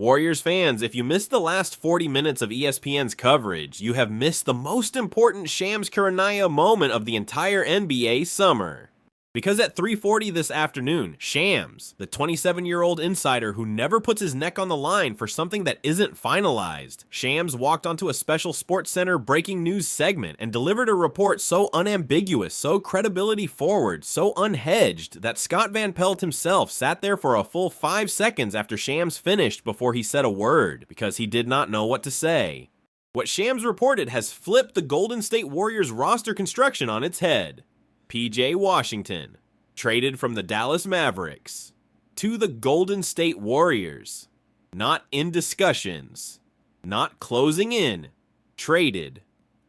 Warriors fans, if you missed the last 40 minutes of ESPN's coverage, you have missed the most important Shams Charania moment of the entire NBA summer. Because at 3:40 this afternoon, Shams, the 27-year-old insider who never puts his neck on the line for something that isn't finalized, Shams walked onto a special SportsCenter breaking news segment and delivered a report so unambiguous, so credibility forward, so unhedged, that Scott Van Pelt himself sat there for a full 5 seconds after Shams finished before he said a word, because he did not know what to say. What Shams reported has flipped the Golden State Warriors roster construction on its head. PJ Washington, traded from the Dallas Mavericks to the Golden State Warriors. Not in discussions, not closing in, traded,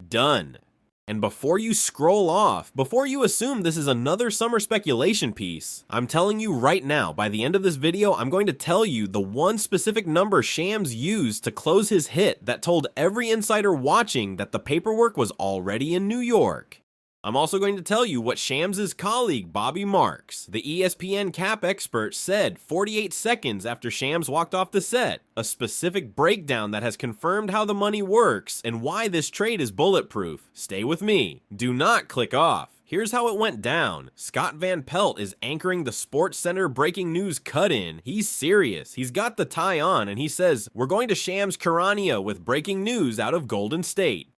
done. And before you scroll off, before you assume this is another summer speculation piece, I'm telling you right now, by the end of this video, I'm going to tell you the one specific number Shams used to close his hit that told every insider watching that the paperwork was already in New York. I'm also going to tell you what Shams' colleague Bobby Marks, the ESPN cap expert, said 48 seconds after Shams walked off the set, a specific breakdown that has confirmed how the money works and why this trade is bulletproof. Stay with me. Do not click off. Here's how it went down. Scott Van Pelt is anchoring the SportsCenter breaking news cut-in. He's serious. He's got the tie on and he says, "We're going to Shams Charania with breaking news out of Golden State."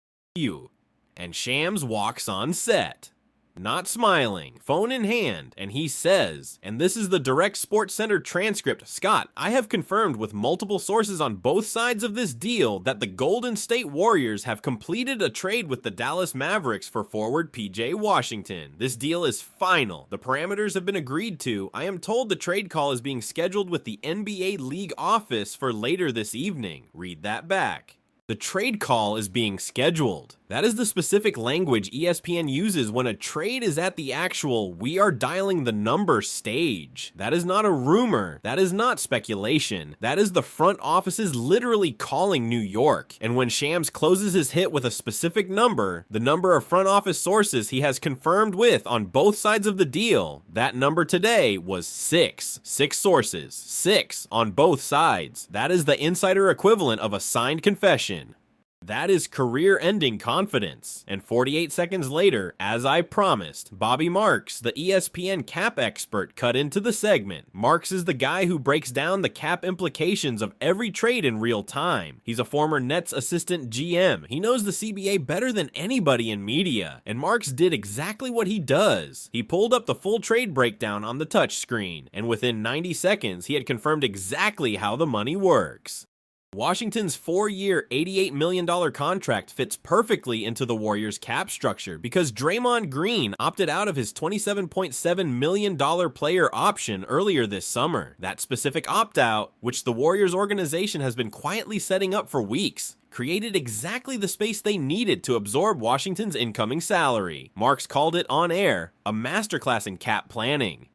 And Shams walks on set, not smiling, phone in hand, and he says, and this is the direct SportsCenter transcript, "Scott, I have confirmed with multiple sources on both sides of this deal that the Golden State Warriors have completed a trade with the Dallas Mavericks for forward PJ Washington. This deal is final. The parameters have been agreed to. I am told the trade call is being scheduled with the NBA League office for later this evening." Read that back. The trade call is being scheduled. That is the specific language ESPN uses when a trade is at the actual "we are dialing the number" stage. That is not a rumor. That is not speculation. That is the front offices literally calling New York. And when Shams closes his hit with a specific number, the number of front office sources he has confirmed with on both sides of the deal, that number today was 6. 6 sources. 6 on both sides. That is the insider equivalent of a signed confession. That is career-ending confidence. And 48 seconds later, as I promised, Bobby Marks, the ESPN cap expert, cut into the segment. Marks is the guy who breaks down the cap implications of every trade in real time. He's a former Nets assistant GM. He knows the CBA better than anybody in media. And Marks did exactly what he does. He pulled up the full trade breakdown on the touchscreen, and within 90 seconds, he had confirmed exactly how the money works. Washington's 4-year, $88 million contract fits perfectly into the Warriors' cap structure because Draymond Green opted out of his $27.7 million player option earlier this summer. That specific opt-out, which the Warriors organization has been quietly setting up for weeks, created exactly the space they needed to absorb Washington's incoming salary. Marks called it on air a masterclass in cap planning.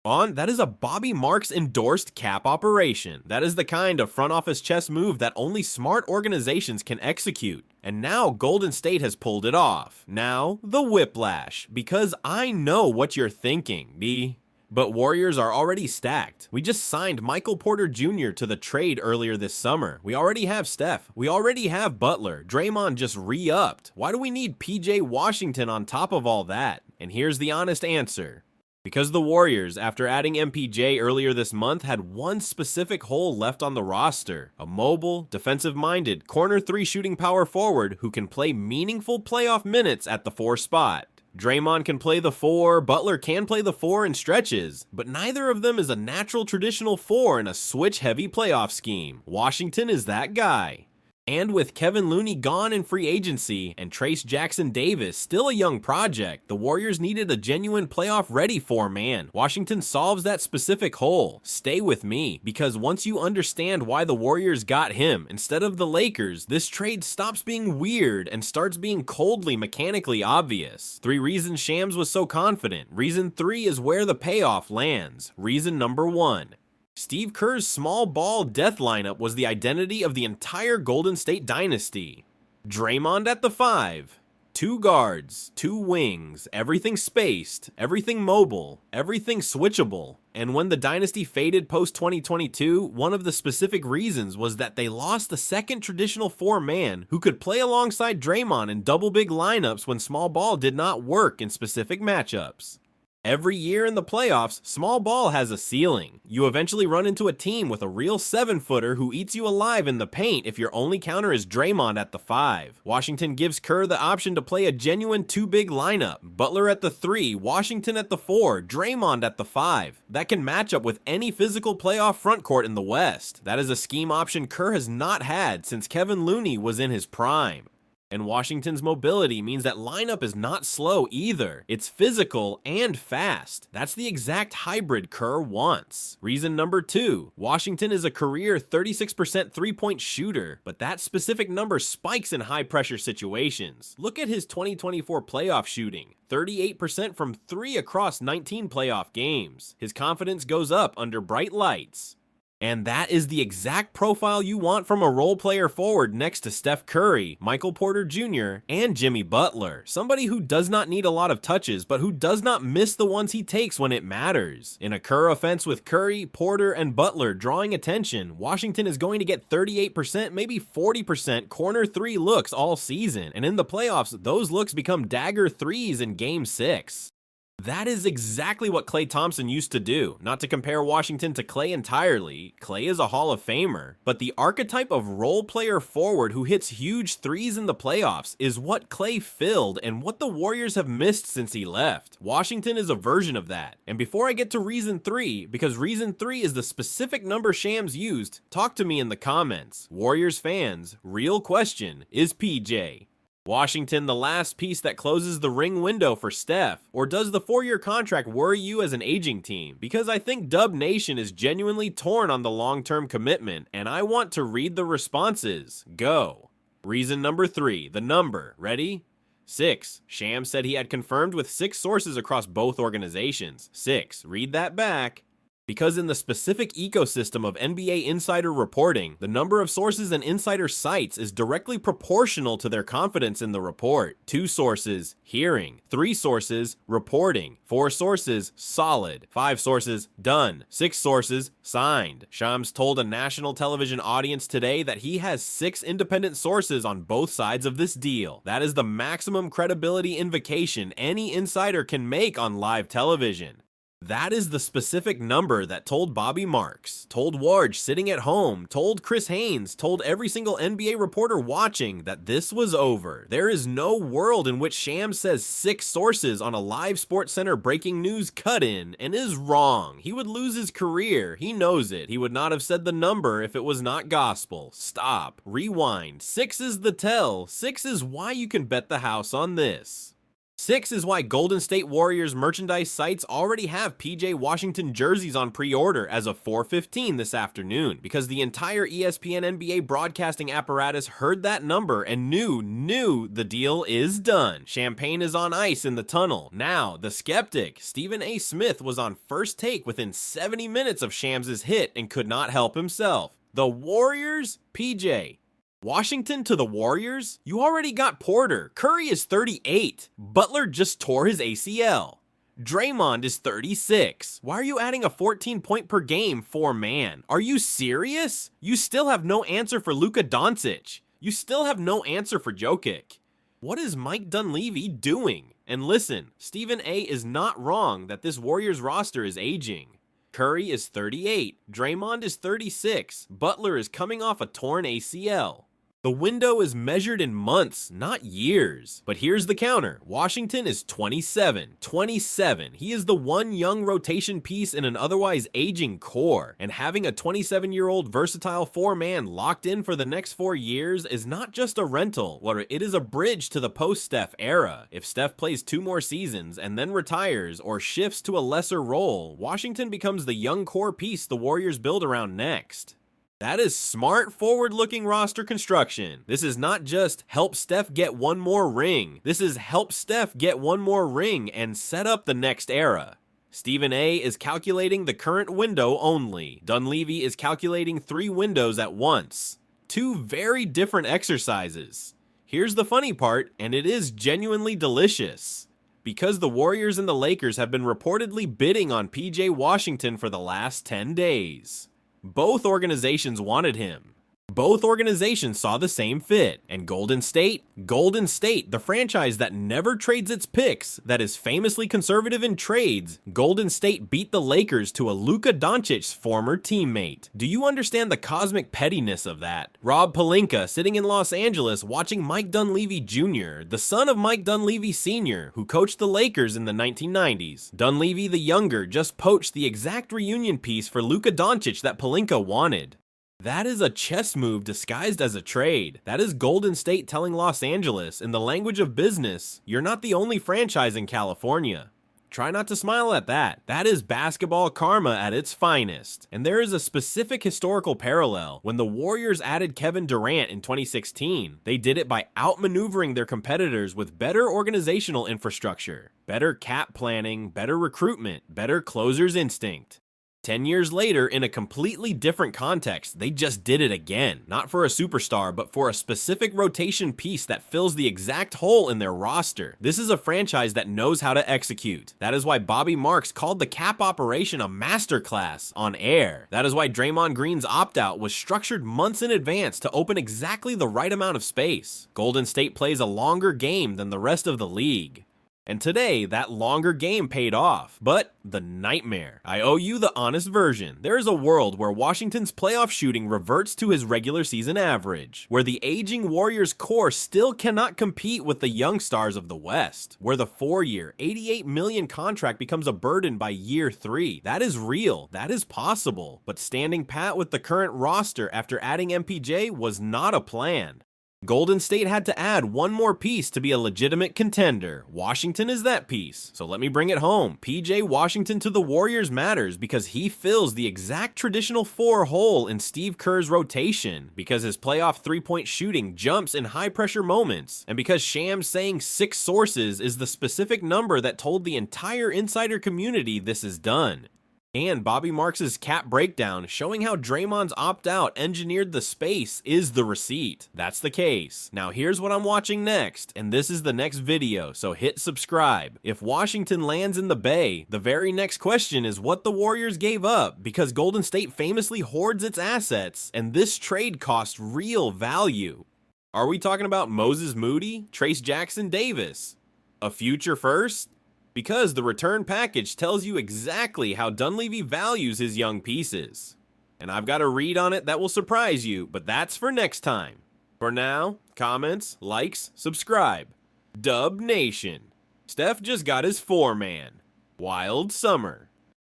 That is a Bobby Marks endorsed cap operation. That is the kind of front office chess move that only smart organizations can execute. And now Golden State has pulled it off. Now, the whiplash. Because I know what you're thinking, But Warriors are already stacked. We just signed Michael Porter Jr. to the trade earlier this summer. We already have Steph. We already have Butler. Draymond just re-upped. Why do we need PJ Washington on top of all that? And here's the honest answer. Because the Warriors, after adding MPJ earlier this month, had one specific hole left on the roster. A mobile, defensive-minded, corner 3 shooting power forward who can play meaningful playoff minutes at the 4 spot. Draymond can play the 4, Butler can play the 4 in stretches, but neither of them is a natural traditional 4 in a switch-heavy playoff scheme. Washington is that guy. And with Kevin Looney gone in free agency and Trace Jackson Davis still a young project, the Warriors needed a genuine playoff-ready 4-man. Washington solves that specific hole. Stay with me, because once you understand why the Warriors got him instead of the Lakers, this trade stops being weird and starts being coldly mechanically obvious. 3 reasons Shams was so confident. Reason 3 is where the payoff lands. Reason number 1. Steve Kerr's small ball death lineup was the identity of the entire Golden State dynasty. Draymond at the 5, 2 guards, 2 wings, everything spaced, everything mobile, everything switchable. And when the dynasty faded post-2022, one of the specific reasons was that they lost the second traditional 4-man who could play alongside Draymond in double big lineups when small ball did not work in specific matchups. Every year in the playoffs, small ball has a ceiling. You eventually run into a team with a real 7-footer who eats you alive in the paint if your only counter is Draymond at the 5. Washington gives Kerr the option to play a genuine 2-big lineup. Butler at the 3, Washington at the 4, Draymond at the 5. That can match up with any physical playoff frontcourt in the West. That is a scheme option Kerr has not had since Kevin Looney was in his prime. And Washington's mobility means that lineup is not slow either. It's physical and fast. That's the exact hybrid Kerr wants. Reason number 2, Washington is a career 36% three-point shooter, but that specific number spikes in high-pressure situations. Look at his 2024 playoff shooting. 38% from 3 across 19 playoff games. His confidence goes up under bright lights. And that is the exact profile you want from a role player forward next to Steph Curry, Michael Porter Jr., and Jimmy Butler. Somebody who does not need a lot of touches, but who does not miss the ones he takes when it matters. In a Kerr offense with Curry, Porter, and Butler drawing attention, Washington is going to get 38%, maybe 40% corner 3 looks all season. And in the playoffs, those looks become dagger 3s in Game 6. That is exactly what Klay Thompson used to do. Not to compare Washington to Klay entirely, Klay is a Hall of Famer, but the archetype of role player forward who hits huge 3s in the playoffs is what Klay filled and what the Warriors have missed since he left. Washington is a version of that. And before I get to reason 3, because reason 3 is the specific number Shams used, talk to me in the comments. Warriors fans, real question, is PJ Washington the last piece that closes the ring window for Steph? Or does the 4-year contract worry you as an aging team? Because I think Dub Nation is genuinely torn on the long-term commitment, and I want to read the responses. Go. Reason number 3, the number. Ready? 6. Shams said he had confirmed with 6 sources across both organizations. 6. Read that back. Because in the specific ecosystem of NBA insider reporting, the number of sources and insider sites is directly proportional to their confidence in the report. 2 sources, hearing. 3 sources, reporting. 4 sources, solid. 5 sources, done. 6 sources, signed. Shams told a national television audience today that he has 6 independent sources on both sides of this deal. That is the maximum credibility invocation any insider can make on live television. That is the specific number that told Bobby Marks, told Woj sitting at home, told Chris Haynes, told every single NBA reporter watching that this was over. There is no world in which Shams says 6 sources on a live SportsCenter breaking news cut-in and is wrong. He would lose his career. He knows it. He would not have said the number if it was not gospel. Stop. Rewind. 6 is the tell. 6 is why you can bet the house on this. 6 is why Golden State Warriors merchandise sites already have PJ Washington jerseys on pre-order as of 4:15 this afternoon, because the entire ESPN NBA broadcasting apparatus heard that number and knew the deal is done. Champagne is on ice in the tunnel. Now, the skeptic, Stephen A. Smith, was on First Take within 70 minutes of Shams' hit and could not help himself. The Warriors? PJ. Washington to the Warriors? You already got Porter. Curry is 38. Butler just tore his ACL. Draymond is 36. Why are you adding a 14-point per game 4-man? Are you serious? You still have no answer for Luka Doncic. You still have no answer for Jokic. What is Mike Dunleavy doing? And listen, Stephen A. is not wrong that this Warriors roster is aging. Curry is 38. Draymond is 36. Butler is coming off a torn ACL. The window is measured in months, not years. But here's the counter. Washington is 27. 27. He is the one young rotation piece in an otherwise aging core. And having a 27-year-old versatile 4-man locked in for the next 4 years is not just a rental, it is a bridge to the post-Steph era. If Steph plays 2 more seasons and then retires or shifts to a lesser role, Washington becomes the young core piece the Warriors build around next. That is smart, forward-looking roster construction. This is not just help Steph get 1 more ring. This is help Steph get 1 more ring and set up the next era. Stephen A. is calculating the current window only. Dunleavy is calculating 3 windows at once. 2 very different exercises. Here's the funny part, and it is genuinely delicious. Because the Warriors and the Lakers have been reportedly bidding on PJ Washington for the last 10 days. Both organizations wanted him. Both organizations saw the same fit, and Golden State, the franchise that never trades its picks, that is famously conservative in trades, Golden State beat the Lakers to a Luka Doncic's former teammate. Do you understand the cosmic pettiness of that? Rob Pelinka sitting in Los Angeles watching Mike Dunleavy Jr., the son of Mike Dunleavy Sr., who coached the Lakers in the 1990s. Dunleavy the Younger just poached the exact reunion piece for Luka Doncic that Pelinka wanted. That is a chess move disguised as a trade. That is Golden State telling Los Angeles, in the language of business, you're not the only franchise in California. Try not to smile at that. That is basketball karma at its finest. And there is a specific historical parallel. When the Warriors added Kevin Durant in 2016, they did it by outmaneuvering their competitors with better organizational infrastructure, better cap planning, better recruitment, better closer's instinct. 10 years later, in a completely different context, they just did it again. Not for a superstar, but for a specific rotation piece that fills the exact hole in their roster. This is a franchise that knows how to execute. That is why Bobby Marks called the cap operation a masterclass on air. That is why Draymond Green's opt-out was structured months in advance to open exactly the right amount of space. Golden State plays a longer game than the rest of the league. And today, that longer game paid off. But the nightmare. I owe you the honest version. There is a world where Washington's playoff shooting reverts to his regular season average, where the aging Warriors core still cannot compete with the young stars of the West, where the 4-year, $88 million contract becomes a burden by year 3. That is real. That is possible. But standing pat with the current roster after adding MPJ was not a plan. Golden State had to add one more piece to be a legitimate contender. Washington is that piece. So let me bring it home. PJ Washington to the Warriors matters because he fills the exact traditional 4 hole in Steve Kerr's rotation, because his playoff 3-point shooting jumps in high-pressure moments, and because Shams saying 6 sources is the specific number that told the entire insider community this is done. And Bobby Marks' cap breakdown showing how Draymond's opt-out engineered the space is the receipt. That's the case. Now here's what I'm watching next, and this is the next video, so hit subscribe. If Washington lands in the Bay, the very next question is what the Warriors gave up, because Golden State famously hoards its assets, and this trade cost real value. Are we talking about Moses Moody, Trace Jackson Davis? A future first? Because the return package tells you exactly how Dunleavy values his young pieces. And I've got a read on it that will surprise you, but that's for next time. For now, comments, likes, subscribe. Dub Nation. Steph just got his 4-man. Wild summer.